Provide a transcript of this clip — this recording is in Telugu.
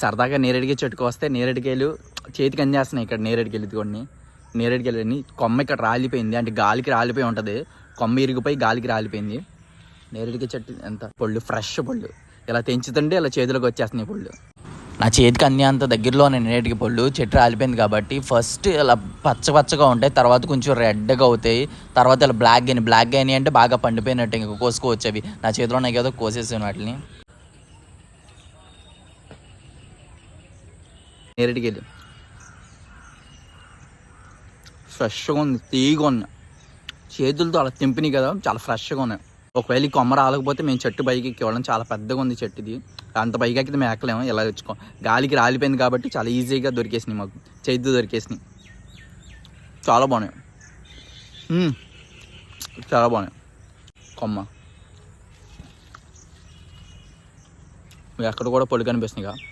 సరదాగా నేరేడుకాయ చెట్టుకు వస్తే నేరేడుకాయలు చేతికి అందేస్తున్నాయి. ఇక్కడ నేరేడుకాయలు ఇదిగోండి, నేరేడుకాయలు అన్ని. కొమ్మ ఇక్కడ రాలిపోయింది, అంటే గాలికి రాలిపోయి ఉంటుంది. కొమ్మ ఇరిగిపోయి గాలికి రాలిపోయింది. నేరేడుకాయ చెట్టు ఎంత పళ్ళు, ఫ్రెష్ పళ్ళు. ఇలా తెంచుతుంటే ఇలా చేతిలోకి వచ్చేస్తున్నాయి పళ్ళు. నా చేతికి అన్ని అంత దగ్గరలోనే నేరేడుకాయ పళ్ళు. చెట్టు రాలిపోయింది కాబట్టి ఫస్ట్ ఇలా పచ్చగా ఉంటాయి, తర్వాత కొంచెం రెడ్గా అవుతాయి, తర్వాత ఇలా బ్లాక్ అయినాయి అంటే బాగా పండిపోయినట్టు, ఇంకా కోసుకోవచ్చు. అవి నా చేతిలో ఉన్నాయి కదా, కోసేసాను వాటిని. నేరేడుకాయలు ఫ్రెష్గా ఉంది, తీయగా ఉన్నాయి. చేతులతో అలా తెంపినాయి కదా, చాలా ఫ్రెష్గా ఉన్నాయి. ఒకవేళ ఈ కొమ్మ రాలేకపోతే మేము చెట్టు పైకి ఎక్కేవాళ్ళం. చాలా పెద్దగా ఉంది చెట్టు ఇది, అంత పైకి ఎక్కితే మేము ఎక్కలేము. ఇలా తెచ్చుకో, గాలికి రాలిపోయింది కాబట్టి చాలా ఈజీగా దొరికేసినాయి మాకు, చేతితో దొరికేసినాయి. చాలా బాగున్నాయి, చాలా బాగున్నాయి. కొమ్మ ఎక్కడ కూడా పొడి కనిపిస్తున్నాయి.